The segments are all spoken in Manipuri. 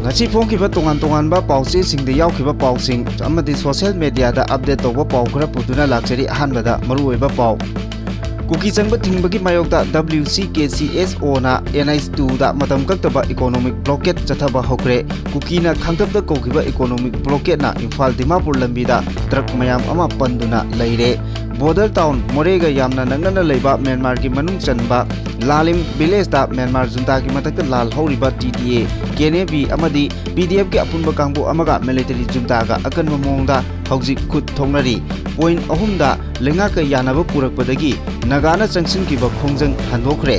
ngasi phongkiba tongan tonganba pauche singde yaukhiba pausing amadi social media da update tawba pau khara puduna lakchari ahanbada maruoiba pau kuki changba thingba mayokda WCKCSO na NIS2 da matam kaktaba economic blockade chathaba hokre kuki na khangtabda kokhiba economic blockade na Imphal Dimapur lambi da truck mayam ama panduna leire border town Morega yamna nangna leiba Myanmar ki manung chanba Lalim village da Myanmar junta ki matak lal horiba TTA KNB amadi PDF ki apunba kangbu amaga military junta ga akan mamongda hauji khut thongnari point ahum da lenga ka yanaba purakpadagi nagana changsin ki ba khongjang handokre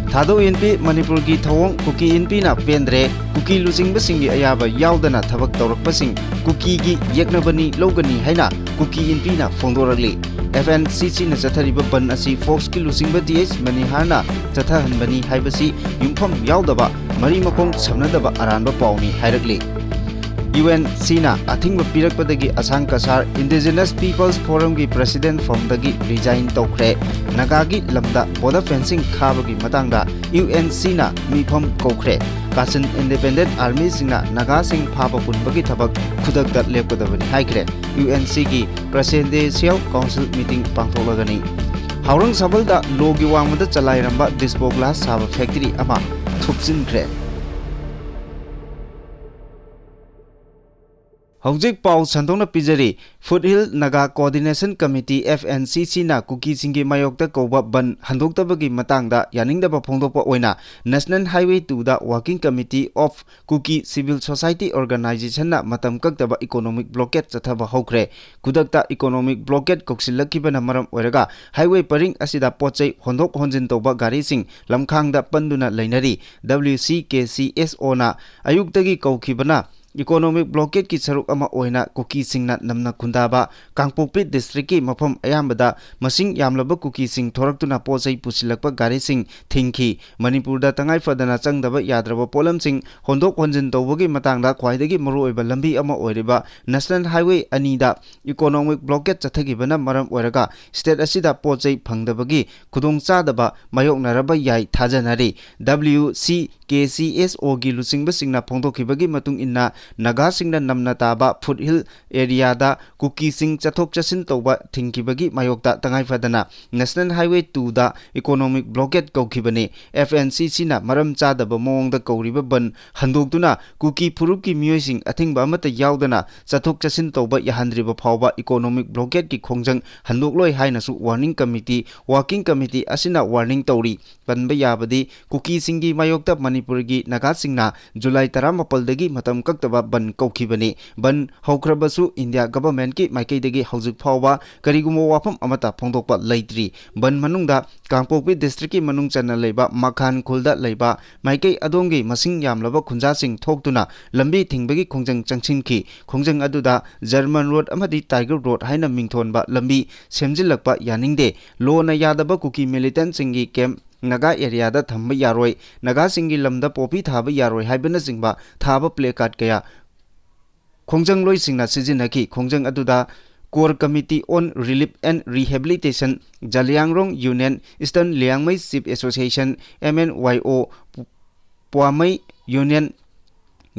Thado NP Manipur ki thawong kuki NP na pendre kuki losing basing gi ayaba yaudana thabak tawrak pasing kuki gi yeknabani logani haina kuki NP na fongdoragli FNCC na chathariba ban asi Fox ki losing ba DH Manihana chathahanbani haibasi yumpham yaudaba mari makong samnadaba aranba pawni hairagli UNC na athingba pirakpadagi Asang Kasar Indigenous Peoples Forum ki President from dagi resign tokre Nagagi lamda border fencing khabagi matangda UNC na mifam kokre Kasin Independent Army singna Naga sing phaba punbagi thabak khudakda lepkadabani haikre UNC ki Presidential Council meeting pangtholagani Haurang sabalda logi wangmada chalairamba dispo glass saba factory ama thupchinkhre Hojik Pau Santona Pijari Foothill Naga Coordination Committee FNCC na kuki singi mayokta koba ban handoktabagi matangda yaningdaba phongdokpa oina National Highway 2 da Working Committee of Kuki Civil Society Organization na matam kaktaba economic blockade chathaba hokre kudakta economic blockade koksilakibana maram oiraga highway paring asida pochai hondok honjin toba gari sing lamkhangda panduna leinari WCKCSO na ayuktagi kaukibana economic blockade ki saruk ama oina kuki singna namna khundaba Kangpokpi district ki mafam ayambada masing yamlaba kuki sing thoraktuna posai pusilakpa gari sing thingki Manipur da tangai fadana changdaba yadraba polam sing hondok honjin tawbagi matangda khwaidagi maru oiba lambi ama oiriba National Highway anida economic blockade chathagibana maram oiraga state asida posai phangdabagi khudong chadaba mayoknaraba yai thajanari WCKCSO gi lusingba singna phongdokhibagi matung inna Naga singna namna taba Foothill area da kuki sing chathok chasin toba thingkibagi mayokta tangai fadana National Highway 2 da economic blockade kaukibani FNCC na maram chadaba mongda kauriba ban handoktuna kuki phurupki miyosing athingba amata yaudana chathok chasin toba yahandriba phawba economic blockade ki khongjang handokloi haina su warning committee working committee asina warning tauri banba yabadi kuki singi mayokta Manipur gi Naga singna July 18 dagi matam kakta ban kaukibani ban haukrabasu India government ki maikaidagi haujuk phawba karigumo wafam amata phongdokpa leitri ban manungda Kangpokpi district ki manung chana leiba Makhan khulda leiba maikai adongi masing yamlaba khunja sing thoktuna lambi thingbagi khongjang changchinki khongjang aduda German road amadi Tiger road haina mingthonba lambi semjilakpa yaningde lona yadaba kuki militant singi camp Naga area da thamba yaroi Naga singi lamda popi thaba yaroi haibana singba thaba placard kaya khongjang loi singna sijinaki khongjang aduda Core Committee on Relief and Rehabilitation Jaliangrong Union Eastern Liangmai Chief Association MNYO Puamai Union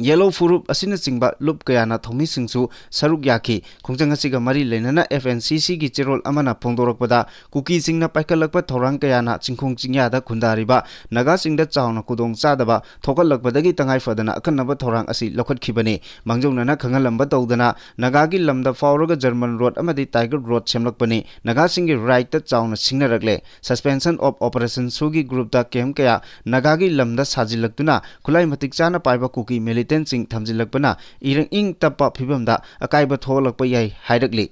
Yellow Furup asina singba lup kayana thomi singsu saruk yaki khongjang asiga mari leinana FNCC gi cherol amana phongdorokpada kuki singna paikalakpa thorang kayana chingkhong chingya da khundariba Naga singda chawna kudong chadaba thokalakpadagi tangai fadana akanaba thorang asi lokhatkhibani mangjongnana khangalamba tawdana Naga gi lamda fawraga German road amadi Tiger road semlakpani Naga singi right ta chawna singnaragle suspension of operation sugi group da kem kaya Naga gi lamda sajilaktuna khulai matik chana paiba kuki militant sing thamjilakpana irang ing tappa phibamda akaiba tholakpa yai haidakli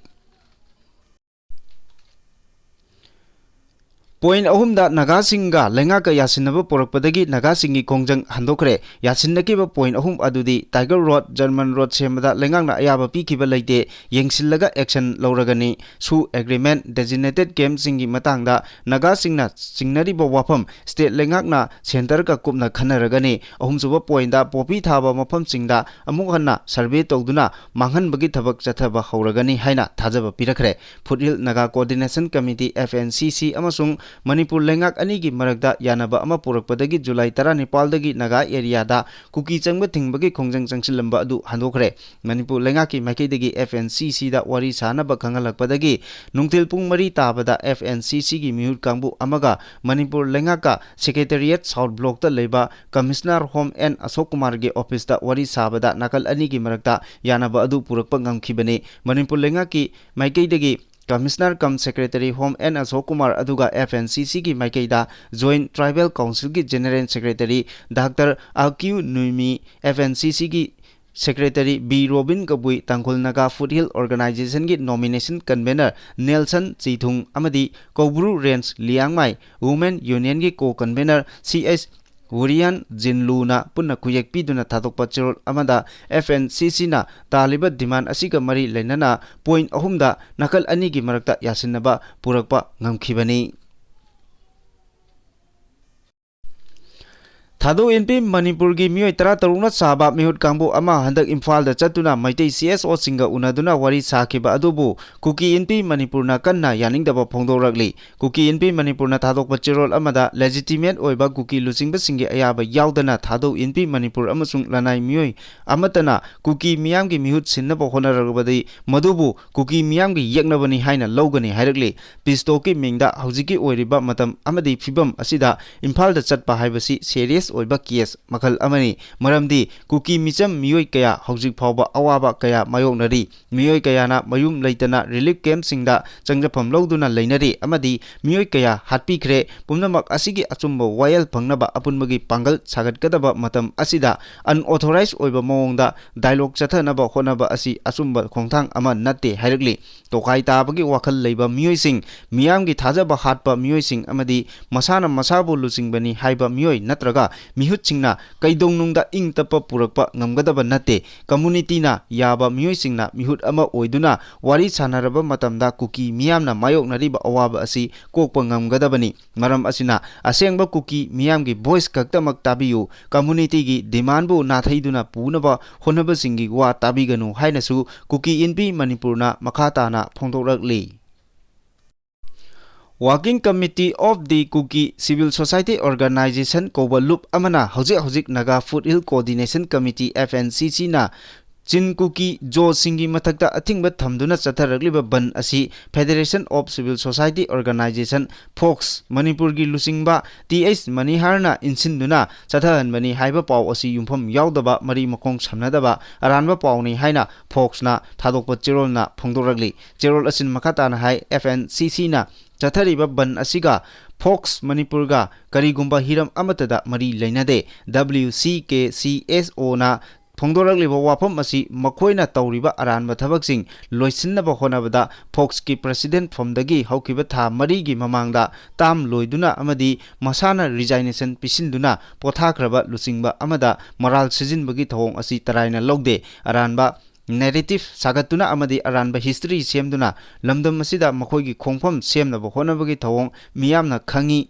Point ahumda Naga singa lenga ka yasinaba porakpadagi Naga singi kongjang handokre yasinnakiba point ahum adudi Tiger road German road semada lengangna ayaba pikiba leite yengsillaga action lauragani su agreement designated camp singi matangda Naga singna singnariba wafam state lengakna center ka kupna khanaragani ahumsuba point da popi thaba mafam singda amuk hanna survey tawduna manghanbagi thabak chathaba hauragani haina thajaba pirakre Foothill Naga Coordination Committee FNCC amasung Manipur लेंगाक अनी की मरकदा यानबा अमा पुरकपदगी जुलाई 19 दगी नागा एरियादा कुकी चंगबा थिंगबगी खोंजंग चंगसिलंबा अदु हंदोखरे मणिपुर लेंगाकी माइकैदगी FNCC दा वारी सानबा खंगलकपदगी नुंगथिल पुंग मरी ताबदा FNCC की मिहुत कांगबु अमगा मणिपुर लेंगाका सेक्रेटेरिएट साउथ ब्लॉक ता लेबा commissioner home N Ashok Kumar के ऑफिस दा वारी साबदा नाकल अनी की मरकदा यानबा अदु पुरकपा ngamkhibani मणिपुर लेंगाकी माइकैदगी commissioner cum secretary home N Ashok Kumar अदुगा FNCC की माइकैदा जॉइंट ट्राइबल काउंसिल की general secretary doctor Akyu Nuimi FNCC की secretary B Robin Kabui Tangkhul Naga foothill organisation की नॉमिनेशन कन्वेनर नेल्सन चीथुंग अमदी Koubru range Liangmai women union की को कन्वेनर CS वुरियन जिनलूना पुनः खुयेक पीदुना थादोकपा चेरोल अमदा FNCC ना तालिबा डिमांड असिगा मरी लेनना पॉइंट अहुमदा नकल अनी की मरकता यासिनबा पुरकपा ngamkhibani थादो एनपी मणिपुर की मियोय 13 साबा मिहुत कांगबो अमा हंदक इम्फाल दा चतुना मैतै CSO सिंगा उनादुना वारी साखिबा अदुबु कुकी एनपी मणिपुर ना कन्ना यानिंगदबा फोंदोरकली कुकी एनपी मणिपुर ना थादोकपा चिरोल अमदा लेजिटिमेट ओइबा कुकी लुचिंगबा सिंगे अयाबा यावदना थादो एनपी मणिपुर अमसुंग लनाई मियोय अमतना कुकी मियाम की मिहुत सिन्नबा होनरगबदि मदुबु कुकी मियाम की यकनबनी हाइना लौगनी हाइरकली पिस्तो की मिंगदा हौजिकी ओइरिबा मतम अमदि फिबम असिदा इम्फाल दा चटपा हाइबसी सीरियस ओइबा केस मखल अमनी मरमदी कुकी मिचम मियोय कया हौजिक फावबा अवाबा कया मायोगनरी मियोय कयाना मयुम लेतना रिलीफ कैम्प सिंगदा चंगजफम लौदुना लेनरी अमदी मियोय कया हाटपीख्रे पुमनमक असिगी अचुम्बा वायल फंगनबा अपुनबगी पांगल सागतकदबा मतम असिदा अनऑथोराइज ओइबा मओंगदा डायलॉग चथनबा होनबा असि अचुम्बा खोंथांग अमा नत्ते हाइरकली तोखाई ताबगी वाखल लेबा मियोय सिंग मियामगी थाजबा हाटपा मियोय सिंग अमदी मसाना मसाबु लुचिंगबनी हाइबा मियोय नत्रगा मिहुत सिंगना कैदोंनुंगदा इंग तप पुरकपा ngamgadaba natte community na yaba miyoi singna mihut ama oiduna wari sanaraba matamda kuki miyamna mayoknariba awaba asi kokpa ngamgadabani maram asina asengba kuki miyamgi voice kaktamak tabiyu community gi demand bu nathaiduna punaba honaba singi wa tabiganu hainasu kuki inpi manipurna makhatana phongdokrakli Working Committee of the Kuki Civil Society Organization Koba Loop Amana Hojik Naga Foothill Coordination Committee FNCC na Chin Kuki Jo Singi Matakta Athingba Thamduna Chatharakliba Ban Asi Federation of Civil Society Organization Fox Manipur gi Lusingba TH Maniharna Insinduna Chathahanbani Haiba Paw Asi Yumpham Yaudaba Mari Makong Samnadaba Aranba Pawni Haina Fox na Thadokpa Chirol na Phongdorakli Chirol Asin Makata na Hai FNCC na चथरीब बन असिगा फोक्स मणिपुर गा करीगुंबा हिरम अमतदा मरी लेनदे WCKCSO ना फोंदोरकलिबा वाफम असि मखोइना तौरिबा अरानबा थबकसिंग लोइसिनबा होनबदा फोक्स की प्रेसिडेंट फॉर्मदगी हौकिबा था मरी गी ममांगदा ताम लोइदुना अमदी मसाना रिजाइनेशन पिसिनदुना पोथाख्रबा लुचिंगबा अमदा मराल सिजिनबगी थोंग असि तराइना लौदे अरानबा Narrative sagatuna amadi aranba history semduna lamdam masida makhoigi khongpham semnaba honabagi thawong miyamna khangi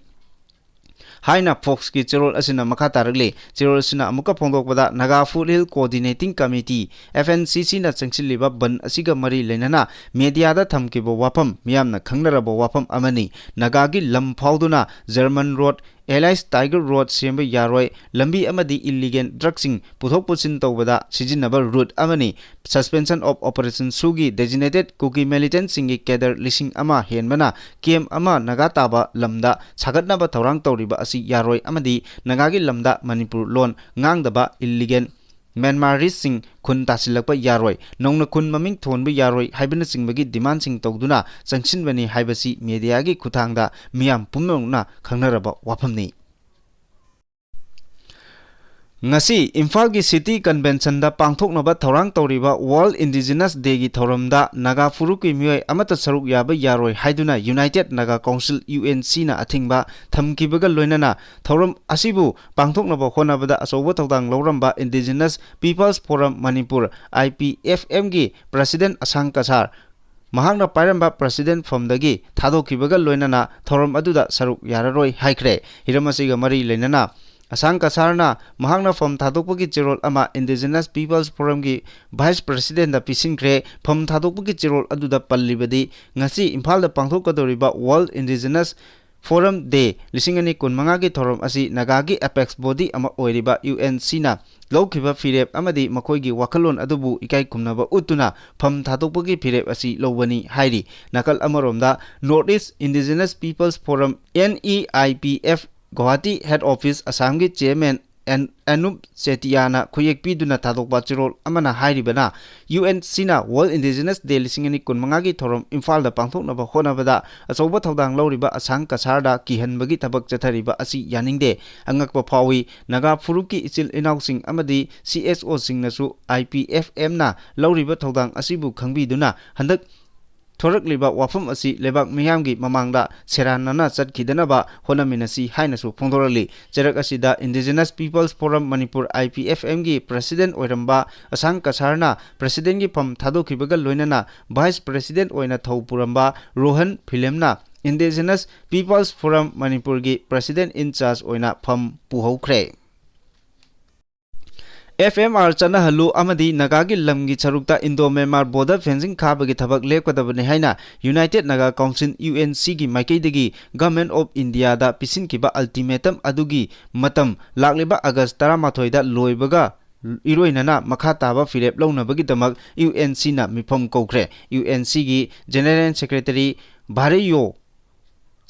Haina Fox ki Chirol asina makha tarakle Chirol asina amuka phongdokbada Naga Foothill Coordinating Committee FNCC na changsilliba ban asiga mari lenana media da thamkiba wafam miyamna khangnaraba wafam amani Naga gi lam phauduna German Road Allies Tiger Road semba yaroi lambi amadi illegal drugsing puthok puchin tawbada sijinaba route amani suspension of operation sugi designated Kuki militant singi kedar lising ama henbana kem ama naga taba lamda sagatnaba thorang tawriba asi yaroi amadi nagagi lamda Manipur lon ngangdaba illegal Myanmar sing kun tasilakpa yaroi nongna kun maming thonba yaroi haibana singbagi demand sing tawduna changsinbani haibasi media gi khuthangda miyam pumnongna khangnaraba wafamni ngasi Imphal gi City Convention da pangthoknaba thorang tawriba World Indigenous Day gi thoramda Naga Furuk ki miyoi amata saruk yaba yaroi haiduna United Naga Council UNC na athingba thamkibaga loinana thoram asibu pangthoknaba honabada asoba tawdang loramba Indigenous Peoples Forum Manipur IPFM gi President Asang Kasar Mahangna Pairamba President Fomdagi Thadokibaga loinana thoram aduda saruk yararoi haikre hiramasiga mari lenana Asang Kasarna Mahangna from Thadokpagi Chirol ama Indigenous Peoples Forum gi Vice President da Pisingkre from Thadokpagi Chirol aduda pallibadi ngasi Imphal da pangthokadoriba World Indigenous Forum Day Lisingani Kunmangagi Thorum Asi Nagagi Apex Body Ama Oiriba UNC na Lowkiba Firep Amadi Makoigi Wakalon Adubu Ikai Kumnaba Utuna Pam Tatopagi Firep Asi Lowani Hairi Nakal Amaromda Northeast Indigenous Peoples Forum NEIPF Guwahati Head Office Assamgi Chairman Anup Setiana Kuyek Piduna Tadokba Chirol Amana Hairibana UNC na World Indigenous Day Lisingani Kunmangagi Thorum Imphal da Pangthoknaba Honabada Asoba Thodang Loriba Asang Kasarda Kihanbagi Tabak Chathariba Asi Yaningde Angakpa Phawi Naga Furuki Ichil Inausing Amadi CSO Singnasu IPFM na Loriba Thodang Asibu Khangbiduna Handak Thorakliba Wafam Asi Lebak Miyamgi Mamangda Seranana Chatkhidanaba Honaminasi Hainasu Phongdorali Cherak Asida Indigenous Peoples Forum Manipur IPFM gi President Oiramba Asang Kasarna President gi Pam Thadokhibaga Loinana Vice President Oina Thopuramba Rohan Philemna Indigenous Peoples Forum Manipur gi President in charge Oina Pam Puhokre FMR Chana Halu Amadi Nagagi Lamgi Charukta Indo Myanmar border fencing Kabagi Tabak Lekwadabani Haina United Naga Council UNC gi Maikaidagi Government of India da Pisin Kiba Ultimatum Adugi Matam Lakliba August 13 da Loibaga Iroinana Makhataba Firep Launabagi Damak UNC na Mifam Kokre UNC gi General Secretary Bharayo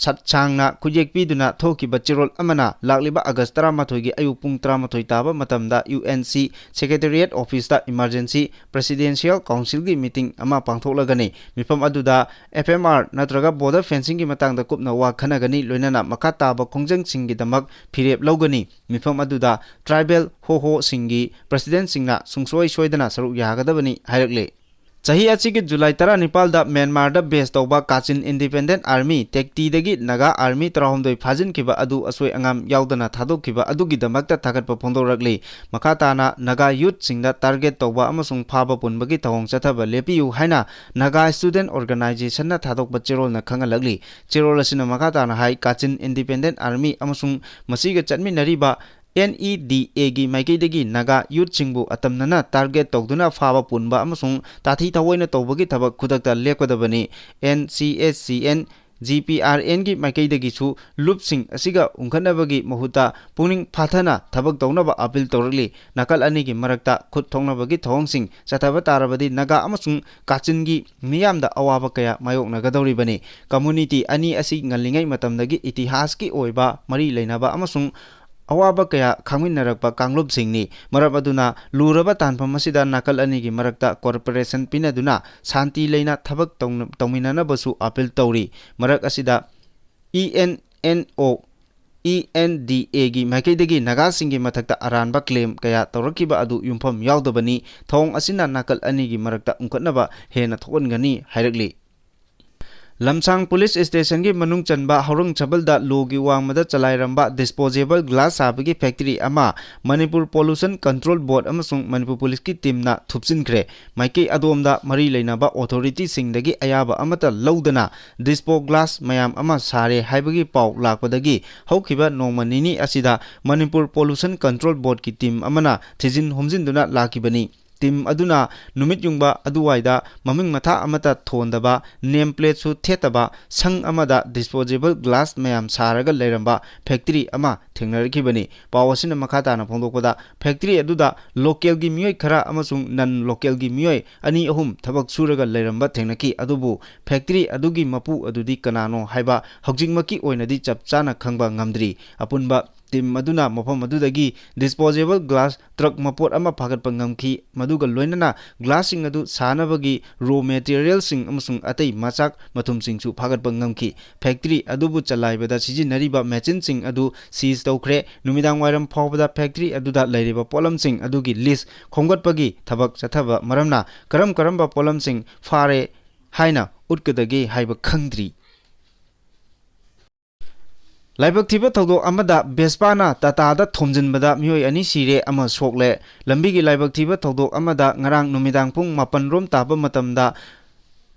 Satchangna Kujek Piduna Thoki Bachirol Amana Lakliba August 13 gi Ayupung 13 taba matamda UNC Secretariat Office da Emergency Presidential Council gi meeting ama pangthoklagani mifam aduda FMR natraga border fencing gi matangda kupna wa khanagani loinana makataba khongjang singi damak phirep logani mifam aduda tribal ho singi president singna sungsoi soidana saruk yagadabani hairakle Chahi achigi July 19 da Myanmar da base tawba Kachin Independent Army Tekti dagi Naga Army 300 phajin kiba adu asoi angam yaudana thadok kiba adugi damakta thagatpa phongdorakli makatana Naga youth singda target tawba amasung phaba punbagi thawong chathaba lepiyu haina Naga Student Organization na thadokba chirol na khangalagli chirol asina makatana hai Kachin Independent Army amasung masiga chatminariba NEDA gi Maikaidagi Naga Youth Singbu Atamnana target tawduna phaba punba amasung tathi thawoina tawbagi thabak khudakta lekwadabani NCSCN GPRN gi Maikaidagi su lupsing asiga ungkhanabagi mahuta puning phathana thabak tawnaba appeal tawrali nakal ani gi marakta khut thongnabagi thawngsing chathaba tarabadi Naga amasung Kachin gi miyamda awaba kaya mayoknagadawribani community ani asi ngalingai matamdagi itihas ki oiba mari leinaba amasung Awaba kaya khangminarakpa Kanglup Singni marab aduna luraba tanpam asida nakal anigi marakta corporation pinaduna santi leina thabak tawminana basu appeal tawri marak asida ENDA gi Maikaidagi Naga singi mathakta aranba claim kaya tawrakiba adu yumpham yaudabani thong asina nakal anigi marakta ungkatnaba hena thokongani hairakli Lamsang Police Station gi manung chanba Horung Chabalda logi wangmada chalairamba disposable glass sabagi factory ama Manipur Pollution Control Board amasung Manipur Police ki team na thupsinkre maikei adomda mari leinaba authority singdagi ayaba amata laudana dispo glass mayam ama sare haibagi pau lakpadagi haukiba nongmanini asida Manipur Pollution Control Board ki team amana thijin homjinduna lakibani Team aduna numit yungba aduwaida maming matha amata thondaba nameplate su thetaba sang amada disposable glass mayam saraga leiramba factory ama thengnarakibani pawasina makhata na phongdokpada factory aduda local gi miyoi khara amasung non local gi miyoi ani ahum thabak suraga leiramba thengnaki adubu factory adugi mapu adudi kanano haiba hogjingmaki oinadi chapchana khangba ngamdri apunba Team Maduna Mopam Madudagi disposable glass truck mapot ama phagatpa ngamki maduga loinana glassing adu sanabagi raw materials sing amasung atai machak mathum singsu phagatpa ngamki factory adubu chalaibada sijinariba machine sing adu seize tawkhre numidang wairam phawbada factory aduda lairiba polam sing adugi list khongatpagi thabak chathaba maramna karamba polam sing fare haina utkadagi haiba khangdri Laibak thiba thawdok amada Bespana Tatada thomjinbada mioi ani sire ama sokle lambigi laibak thiba thawdok amada ngarang numidang pung 8 rom taba matamda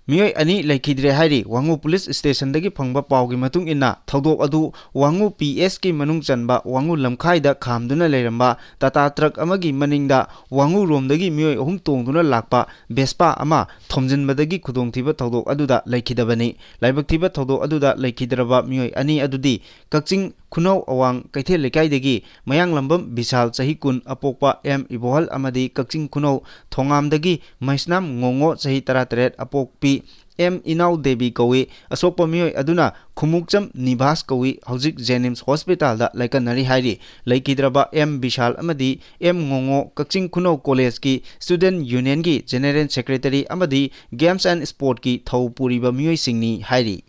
मियोय अनि लेखिद्रे हाइरी वांगू पुलिस स्टेशन दगी फंगबा पावगी मतुंग इन्ना थौदोक अदु वांगू पीएस की मनुंग चनबा वांगू लमखाइदा खामदुना लेरंबा टाटा ट्रक अमगी मनिंगदा वांगू रोमदगी मियोय अहुम तोंगदुना लाकपा बेस्पा अमा थोमजिनबदगी खुदोंथिबा थौदोक अदुदा लेखिदबनी लाइबक्थिबा थौदोक अदुदा लेखिदरबा मियोय अनि अदुदी कक्चिंग खुनौ अवांग कैथेल लेकाइदगी मयांग लंबम विशाल चही कुन अपोकपा एम इबोहल अमदी कक्चिंग खुनौ थोंगामदगी मैसनाम ngोंगो चही 13 अपोकपी एम इनाउ देवी कौई असोप मियोय अदुना खुमुकचम निवास कौई हौजिक जेनिम्स हॉस्पिटल दा लाइकनरी हाइरी लेकिद्रबा एम विशाल अमदी एम ngोंगो कक्चिंग खुनौ कॉलेज की स्टूडेंट यूनियन की जनरल सेक्रेटरी अमदी गेम्स एंड स्पोर्ट की थौ पुरीबा मियोय सिंगनी हाइरी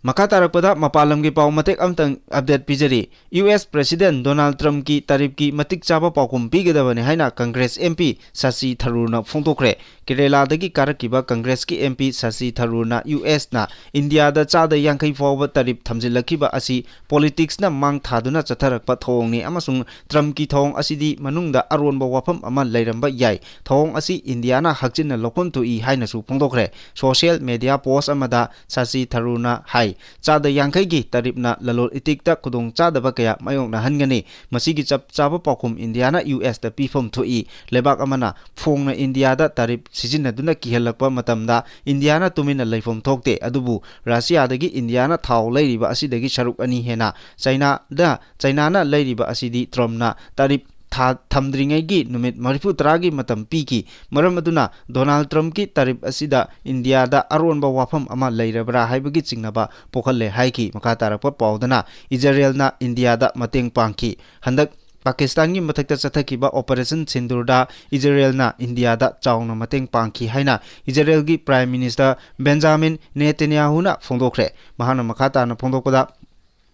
मखा तारकपदा मपालम की पाव मतेक अमतंग अपडेट पिजरी यूएस प्रेसिडेंट डोनाल्ड ट्रम्प की तारीफ की मतिक चाबा पाउकुम पीगदबने हाइना कांग्रेस एमपी शशि थरूरना फोंदोखरे केरला दगी कारकिबा कांग्रेस की एमपी शशि थरूरना यूएस ना इंडिया दा चादा यांखै फाव तारीफ थमजिलखिबा असि पॉलिटिक्स ना मांग थादुना चथरकपा थोंगनी अमसुंग ट्रम्प की थोंग असिदी मनुंगदा अरोनबा वाफम अमा लैरंबा याय थोंग असि इंडिया ना हकचिन लोकम तुई हाइनासु फोंदोखरे सोशल मीडिया पोस्ट अमदा शशि थरूरना हाई चादा यांखै की तारीफना ललोल इतिकता खुदोंग चादबा कया मायोंगना हनगनी मसीगी चप चाबा पाउकुम इंडिया ना यूएस दा पीफम थोई लेबाक अमना फोंगना इंडिया दा तारीफ सिजिनदुना किहलकपा मतमदा इंडिया ना तुमिना लैफम थोकते अदुबु रशिया दगी इंडिया ना थाव लैरिबा असिदगी सरुक अनि हेना चाइना ना लैरिबा असिदी ट्रम्पना तारीफ थमद्रिंगैगी नुमित 34 की मतम पीकी मरम अदुना डोनाल्ड ट्रम्प की तारीफ असिदा इंडिया दा अरोनबा वाफम अमा लैरबरा हाइबगी चिंगनबा पोखल्ले हाइकी मखा तारकपा पाउदना इजराइल ना इंडिया दा मतेंग पांकी हंदक पाकिस्तान की मथक चथकीबा ऑपरेशन सिंदूरदा इजराइल ना इंडिया दा चाउना मतेंग पांकी हाइना इजराइल की प्राइम मिनिस्टर बेंजामिन नेतन्याहू ना फोंदोखरे महाना मखा ताना फोंदोकदा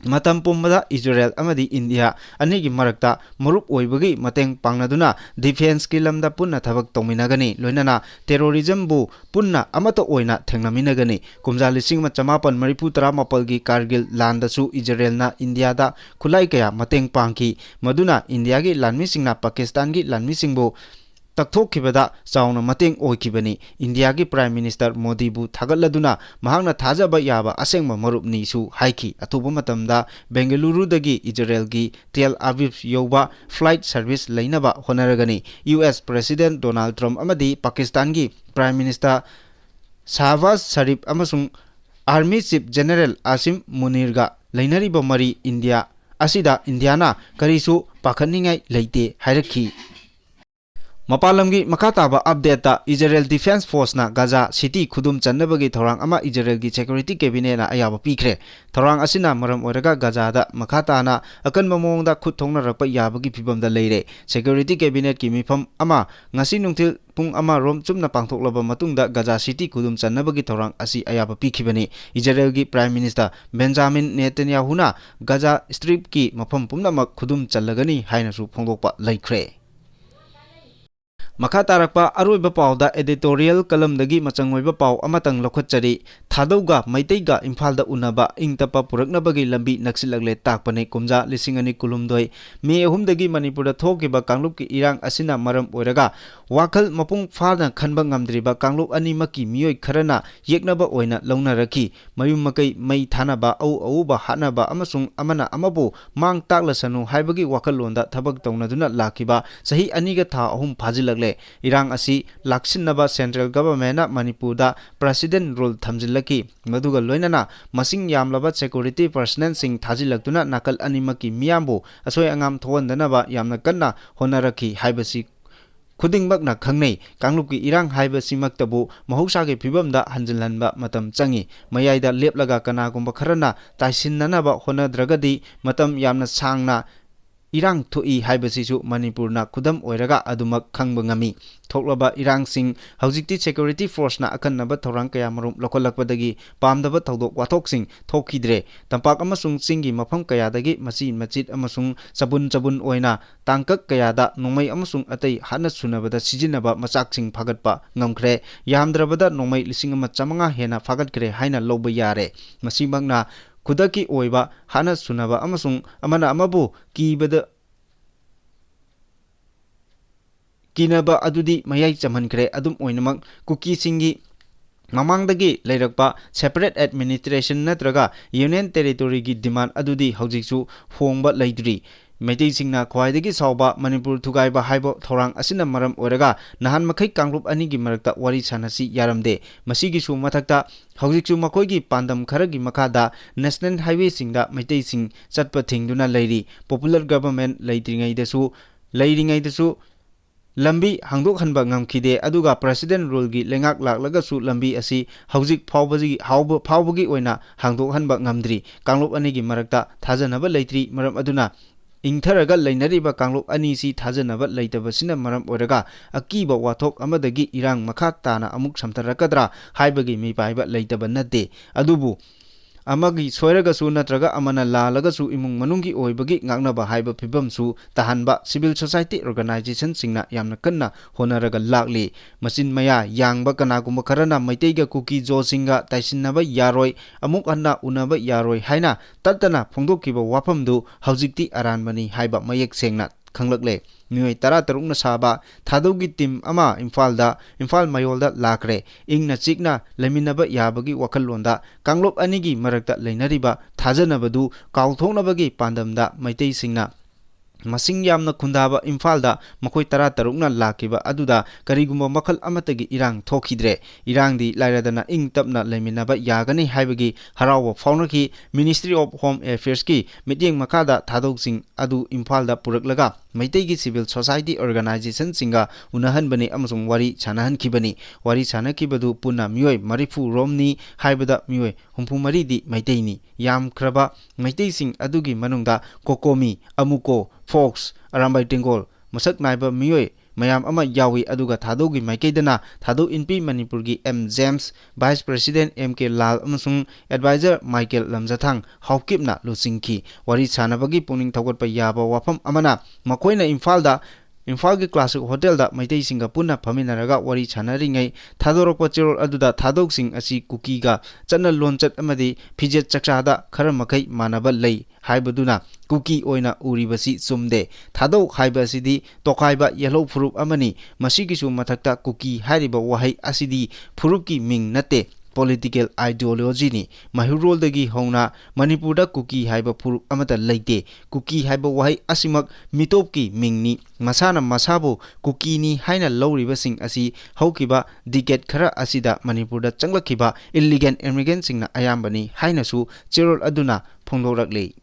मतम पुम्बदा इजराइल अमदी इंडिया अनेगी मरकता मरुप ओइबगी मतेंग पांगनदुना डिफेंस की लमदा पुन्ना थबक तौमिनगनी लोइनना टेरोरिज्म बु पुन्ना अमतो ओइना थेंगनमिनगनी कुमजा लिसिंग चमापन मरिपु 13 की कारगिल लांदसु इजराइलना इंडिया दा खुलाई कया मतेंग पांकी मदुना इंडिया की लानमिसिंगना पाकिस्तान की लानमिसिंगबु तकथोखिबदा चाउना मतेंग ओइखिबनी इंडिया की प्राइम मिनिस्टर मोदी बु थागलदुना महांगना थाजबा याबा असेंगबा मरुपनीसु हाइकी अथुबा मतमदा बेंगलुरु दगी इजराइल की टेल अवीव योबा फ्लाइट सर्विस लैनबा होनरगनी यूएस प्रेसिडेंट डोनाल्ड ट्रम्प अमदी पाकिस्तान की प्राइम मिनिस्टर शहबाज शरीफ अमसुंग आर्मी चीफ जनरल आसिम मुनीरगा लैनरिबा मरी इंडिया असिदा इंडियाना करिसु पाखनिंगाई लेते हाइरखी मपालम की मखाताबा अपडेट इजराइल डिफेंस फोर्स ना गाजा सिटी खुदुम चन्नबगी थौरांग अमा इजराइल की सिक्योरिटी कैबिनेट ना अयाबा पीखरे थौरांग असिना मरम ओरगा गाजादा मखाताना अकनबा मोंगदा खुद थोंगनरप याबगी फिबमदा लेरे सिक्योरिटी कैबिनेट की मिफम अमा ngasi nungtil pung ama rom chumna pangthoklaba matungda gaza city khudum channabagi thorang asi ayaba pikhibani Israel gi prime minister Benjamin Netanyahu na gaza strip ki mafam pumnamak khudum challagani haina su phongdokpa laikhre मखा तारकपा अरोइबा पाउदा एडिटोरियल कलमदगी मचंगोइबा पाउ अमतंग लखोचरी थादौगा मैतैगा इम्फालदा उनबा इंगतपा पुरकनबगी लंबी नक्सिलगले ताकपने कुमजा लिसिंगनी कुलुमदोय मे अहुमदगी मणिपुरदा थोकिबा कांगलुप की इरांग असिना मरम ओइरगा वाखल मपुंग फाना खनबा ngamdriba कांगलुप अनिमकी मियोय खरना येकनबा ओइना लौनरकी मयुम मकै मै थानबा औबा हानबा अमसुंग अमना अमबो मांग ताकलसनु हाइबगी वाखलोंदा थबक तौनदुना लाखिबा सही अनिगा था अहुम फाजिलगले इरांग असी लाक्सिनबा सेंट्रल गवर्नमेंट मणिपुरदा प्रेसिडेंट रूल थमजिलकी मदुगा लोइनना मसिंग यामलबा सिक्योरिटी पर्सनल सिंग थाजिलक्तुना नाकल अनिमकी मियामबो असोय अंगाम थोवंदनबा यामना कन्ना होनरकी हाइबसी खुदिंगबकना खंगनै कांगलुपकी इरांग हाइबसिमक्तबो महौसागे फिबमदा हंजिलहनबा मतम चंगी मयाइदा लेपलगा कनागुंबा खरना ताइसिननबा होनद्रगदी मतम यामना सांगना इरांग थोई हाइबसिसु मणिपुरना खुदम ओइरगा अदुमक खंगबा ngami थोक्लबा इरांग सिंग हौजिकती सिक्योरिटी फोर्स ना अकन्नबा थौरांग कया मरुम लखोलकपदगी पामदबा थौदोक वाथोक सिंग थोखिद्रे तंपाक अमसुंग सिंगी मफम कयादगी मची मचित अमसुंग चबुन ओइना तांकक कयादा नोंमै अमसुंग अतै हाना सुनबदा सिजिनबा मचाक सिंग फागतपा ngamkhre यामद्रबदा नोंमै 1500 हेना फागतखरे हाइना लौबा यारे मसीमंगना खुदकी ओइबा हाना सुनबा अमसुंग अमना अमबु कीबदा किनबा अदुदी मयाई चमनखरे अदुम ओइनमक कुकी सिंगी ꯃꯃꯥꯡꯗꯒꯤ ꯂꯩꯔꯛꯄ ꯁꯦꯄꯔꯦꯠ ꯑꯦꯗꯃꯤꯅꯤꯁꯇ꯭ꯔꯦꯁꯟ ꯅꯠꯇ꯭ꯔꯒ ꯌꯨꯅꯤꯌꯟ ꯇꯦꯔꯤꯇꯣꯔꯤꯒꯤ ꯗꯤꯃꯥꯟ ꯑꯗꯨꯗꯤ ꯍꯧꯖꯤꯛꯁꯨ ꯍꯣꯡꯕ ꯂꯩꯇ꯭ꯔꯤ ꯃꯩꯇꯩꯁꯤꯡꯅ ꯈ꯭ꯋꯥꯏꯗꯒꯤ ꯆꯥꯎꯕ ꯃꯅꯤꯄꯨꯔ ꯊꯨꯒꯥꯏꯕ ꯍꯥꯏꯕ ꯊꯧꯔꯥꯡ ꯑꯁꯤꯅ ꯃꯔꯝ ꯑꯣꯏꯔꯒ ꯅꯍꯥꯟ ꯃꯈꯩ ꯀꯥꯡꯂꯨꯞ ꯑꯅꯤꯒꯤ ꯃꯔꯛꯇ ꯋꯥꯔꯤ ꯁꯥꯟꯅꯁꯤ ꯌꯥꯔꯝꯗꯦ ꯃꯁꯤꯒꯤꯁꯨ ꯃꯊꯛꯇ ꯍꯧꯖꯤꯛꯁꯨ ꯃꯈꯣꯏꯒꯤ ꯄꯥꯟꯗꯝ ꯈꯔꯒꯤ ꯃꯈꯥꯗ ꯅꯦꯁꯅꯦꯜ ꯍꯥꯏꯋꯦꯁꯤꯡꯗ ꯃꯩꯇꯩꯁꯤꯡ ꯆꯠꯄ ꯊꯤꯡꯗꯨꯅ ꯂꯩꯔꯤ ꯄꯣꯄꯨꯂꯔ ꯒꯚꯔꯟꯃꯦꯟꯠ ꯂꯩꯔꯤꯉꯩꯗꯁꯨ ꯂꯝꯕꯤ ꯍꯥꯡꯗꯣꯛꯍꯟꯕ ꯉꯝꯈꯤꯗꯦ ꯑꯗꯨꯒ ꯄ꯭ꯔꯦꯁꯤꯗꯦꯟꯠ ꯔꯨꯜꯒꯤ ꯂꯩꯉꯥꯛ ꯂꯥꯛꯂꯒꯁꯨ ꯂꯝꯕꯤ ꯑꯁꯤ ꯍꯧꯖꯤꯛ ꯐꯥꯎꯕꯒꯤ ꯑꯣꯏꯅ ꯍꯥꯡꯗꯣꯛꯍꯟꯕ ꯉꯝꯗ꯭ꯔꯤ ꯀꯥꯡꯂꯨꯞ ꯑꯅꯤꯒꯤ ꯃꯔꯛꯇ ꯊꯥꯖꯅꯕ ꯂꯩꯇ꯭ꯔꯤ ꯃꯔꯝ ꯑꯗꯨꯅ ꯏꯪꯊꯔꯒ ꯂꯩꯅꯔꯤꯕ ꯀꯥꯡꯂꯨꯞ ꯑꯅꯤꯁꯤ ꯊꯥꯖꯅꯕ ꯂꯩꯇꯕꯁꯤꯅ ꯃꯔꯝ ꯑꯣꯏꯔꯒ ꯑꯀꯤꯕ ꯋꯥꯊꯣꯛ ꯑꯃꯗꯒꯤ ꯏꯔꯥꯡ ꯃꯈꯥ ꯇꯥꯅ ꯑꯃꯨꯛ ꯁꯝꯊꯔꯛꯀꯗ꯭ꯔꯥ ꯍꯥꯏꯕꯒꯤ ꯃꯤꯄꯥꯏꯕ ꯂꯩꯇꯕ ꯅꯠꯇꯦ ꯑꯗꯨꯕꯨ ꯑꯃꯒꯤ ꯁꯣꯏꯔꯒꯁꯨ ꯅꯠꯇ꯭ꯔꯒ ꯑꯃꯅ ꯂꯥꯜꯂꯒꯁꯨ ꯏꯃꯨꯡ ꯃꯅꯨꯡꯒꯤ ꯑꯣꯏꯕꯒꯤ ꯉꯥꯛꯅꯕ ꯍꯥꯏꯕ ꯐꯤꯕꯝꯁꯨ ꯇꯥꯍꯟꯕ ꯁꯤꯚꯤꯜ ꯁꯣꯁꯥꯏꯇꯤ ꯑꯣꯔꯒꯅꯥꯏꯖꯦꯁꯟꯁꯤꯡꯅ ꯌꯥꯝꯅ ꯀꯟꯅ ꯍꯣꯠꯅꯔꯒ ꯂꯥꯛꯂꯤ ꯃꯆꯤꯟ ꯃꯌꯥ ꯌꯥꯡꯕ ꯀꯅꯥꯒꯨꯝꯕ ꯈꯔꯅ ꯃꯩꯇꯩꯒ ꯀꯨꯀꯤ ꯖꯣꯁꯤꯡꯒ ꯇꯥꯏꯁꯤꯟꯅꯕ ꯌꯥꯔꯣꯏ ꯑꯃꯨꯛ ꯍꯟꯅ ꯎꯅꯕ ꯌꯥꯔꯣꯏ ꯍꯥꯏꯅ ꯇꯠꯇꯅ ꯐꯣꯡꯗꯣꯛꯈꯤꯕ ꯋꯥꯐꯝꯗꯨ ꯍꯧꯖꯤꯛꯇꯤ ꯑꯔꯥꯟꯕꯅꯤ ꯍꯥꯏꯕ ꯃꯌꯦꯛ ꯁꯦꯡꯅ ꯈꯪꯂꯛꯂꯦ ꯃꯤꯑꯣꯏ 16ꯅ ꯁꯥꯕ ꯊꯥꯗꯧꯒꯤ ꯇꯤꯝ ꯑꯃ ꯏꯝꯐꯥꯜ ꯃꯌꯣꯜꯗ ꯂꯥꯛꯈ꯭ꯔꯦ ꯏꯪꯅ ꯆꯤꯛꯅ ꯂꯩꯃꯤꯟꯅꯕ ꯌꯥꯕꯒꯤ ꯋꯥꯈꯜꯂꯣꯟꯗ ꯀꯥꯡꯂꯨꯞ ꯑꯅꯤꯒꯤ ꯃꯔꯛꯇ ꯂꯩꯅꯔꯤꯕ ꯊꯥꯖꯅꯕꯗꯨ ꯀꯥꯎꯊꯣꯛꯅꯕꯒꯤ ꯄꯥꯟꯗꯝꯗ ꯃꯩꯇꯩꯁꯤꯡꯅ ꯃꯁꯤꯡ ꯌꯥꯝꯅ ꯈꯨꯟꯗꯥꯕ ꯏꯝꯐꯥꯜꯗ ꯃꯈꯣꯏ 16ꯅ ꯂꯥꯛꯈꯤꯕ ꯑꯗꯨꯗ ꯀꯔꯤꯒꯨꯝꯕ ꯃꯈꯜ ꯑꯃꯠꯇꯒꯤ ꯏꯔꯥꯡ ꯊꯣꯛꯈꯤꯗ꯭ꯔꯦ ꯏꯔꯥꯡꯗꯤ ꯂꯥꯏꯔꯗꯅ ꯏꯪ ꯇꯞꯅ ꯂꯩꯃꯤꯟꯅꯕ ꯌꯥꯒꯅꯤ ꯍꯥꯏꯕꯒꯤ ꯍꯔꯥꯎꯕ ꯐꯥꯎꯅꯈꯤ ꯃꯤꯅꯤꯁꯇ꯭ꯔꯤ ꯑꯣꯐ ꯍꯣꯝ ꯑꯦꯐꯤꯌꯔꯁꯀꯤ ꯃꯤꯠꯌꯦꯡ ꯃꯈꯥꯗ ꯊꯥꯗꯧꯁꯤꯡ ꯑꯗꯨ ꯏꯝꯐꯥꯜꯗ ꯄꯨꯔꯛꯂꯒ ꯃꯩꯇꯩꯒꯤ ꯁꯤꯚꯤꯜ ꯁꯣꯁꯥꯏꯇꯤ ꯑꯣꯔꯒꯅꯥꯏꯖꯦꯁꯟꯁꯤꯡꯒ ꯎꯅꯍꯟꯕꯅꯤ ꯑꯃꯁꯨꯡ ꯋꯥꯔꯤ ꯁꯥꯟꯅꯍꯟꯈꯤꯕꯅꯤ ꯋꯥꯔꯤ ꯁꯥꯟꯅꯈꯤꯕꯗꯨ ꯄꯨꯟꯅ ꯃꯤꯑꯣꯏ 40 ꯔꯣꯝꯅꯤ ꯍꯥꯏꯕꯗ ꯃꯤꯑꯣꯏ 34ꯗꯤ ꯃꯩꯇꯩꯅꯤ ꯌꯥꯝꯈ꯭ꯔꯕ ꯃꯩꯇꯩꯁꯤꯡ ꯑꯗꯨꯒꯤ ꯃꯅꯨꯡꯗ ꯀꯣꯀꯣꯃꯤ ꯑꯃꯨꯀꯣ ꯐꯣꯛꯁ ꯑꯔꯥꯝꯕꯥꯏ ꯇꯦꯡꯒꯣꯜ ꯃꯁꯛ ꯅꯥꯏꯕ ꯃꯤꯑꯣꯏ ꯃꯌꯥꯝ ꯑꯃ ꯌꯥꯎꯏ ꯑꯗꯨꯒ ꯊꯥꯗꯧꯒꯤ ꯃꯥꯏꯀꯩꯗꯅ ꯊꯥꯗꯧ ꯏꯟꯄꯤ ꯃꯅꯤꯄꯨꯔꯒꯤ M. James vice president M. K. ꯂꯥꯜ ꯑꯃꯁꯨꯡ ꯑꯦꯗꯚꯥꯏꯖꯔ ꯃꯥꯏꯀꯦꯜ ꯂꯝꯖꯊꯥꯡ ꯍꯥꯎꯀꯤꯞꯅ ꯂꯨꯆꯤꯡꯈꯤ ꯋꯥꯔꯤ ꯁꯥꯟꯅꯕꯒꯤ ꯄꯨꯛꯅꯤꯡ ꯊꯧꯒꯠꯄ ꯌꯥꯕ ꯋꯥꯐꯝ ꯑꯃꯅ ꯃꯈꯣꯏꯅ ꯏꯝꯐꯥꯜꯒꯤ ꯀ꯭ꯂꯥꯁꯤꯛ ꯍꯣꯇꯦꯜꯗ ꯃꯩꯇꯩꯁꯤꯡꯒ ꯄꯨꯟꯅ ꯐꯝꯃꯤꯟꯅꯔꯒ ꯋꯥꯔꯤ ꯁꯥꯟꯅꯔꯤꯉꯩ ꯊꯥꯗꯣꯔꯛꯄ ꯆꯦꯔꯣꯜ ꯑꯗꯨꯗ ꯊꯥꯗꯧꯁꯤꯡ ꯑꯁꯤ ꯀꯨꯀꯤꯒ ꯆꯠꯅ ꯂꯣꯟꯆꯠ ꯑꯃꯗꯤ ꯐꯤꯖꯦꯠ ꯆꯛꯆꯥꯗ ꯈꯔ ꯃꯈꯩ ꯃꯥꯟꯅꯕ ꯂꯩ ꯍꯥꯏꯕꯗꯨꯅ ꯀꯨꯀꯤ ꯑꯣꯏꯅ ꯎꯔꯤꯕꯁꯤ ꯆꯨꯝꯗꯦ ꯊꯥꯗꯧ ꯍꯥꯏꯕ ꯑꯁꯤꯗꯤ ꯇꯣꯈꯥꯏꯕ ꯌꯦꯜꯍꯧ ꯐꯨꯔꯨꯞ ꯑꯃꯅꯤ ꯃꯁꯤꯒꯤꯁꯨ ꯃꯊꯛꯇ ꯀꯨꯀꯤ ꯍꯥꯏꯔꯤꯕ ꯋꯥꯍꯩ ꯑꯁꯤꯗꯤ ꯐꯨꯔꯨꯞꯀꯤ ꯃꯤꯡ ꯅꯠꯇꯦ ꯄꯣꯂꯤꯇꯤꯀꯦꯜ ꯑꯥꯏꯗꯤꯑꯣꯂꯣꯖꯤꯅꯤ ꯃꯩꯍꯧꯔꯣꯜꯗꯒꯤ ꯍꯧꯅ ꯃꯅꯤꯄꯨꯔꯗ ꯀꯨꯀꯤ ꯍꯥꯏꯕ ꯐꯨꯔꯨꯞ ꯑꯃꯠꯇ ꯂꯩꯇꯦ ꯀꯨꯀꯤ ꯍꯥꯏꯕ ꯋꯥꯍꯩ ꯑꯁꯤꯃꯛ ꯃꯤꯇꯣꯞꯀꯤ ꯃꯤꯡꯅꯤ ꯃꯁꯥꯅ ꯃꯁꯥꯕꯨ ꯀꯨꯀꯤꯅꯤ ꯍꯥꯏꯅ ꯂꯧꯔꯤꯕꯁꯤꯡ ꯑꯁꯤ ꯍꯧꯈꯤꯕ ꯗꯤꯀꯦꯠ ꯈꯔ ꯑꯁꯤꯗ ꯃꯅꯤꯄꯨꯔꯗ ꯆꯪꯂꯛꯈꯤꯕ ꯏꯜꯂꯤꯒꯦꯟ ꯏꯃꯤꯒ꯭ꯔꯦꯟꯠꯁꯤꯡꯅ ꯑꯌꯥꯝꯕꯅꯤ ꯍꯥꯏꯅꯁꯨ ꯆꯦꯔꯣꯜ ꯑꯗꯨꯅ ꯐꯣꯡꯗꯣꯔꯛꯂꯤ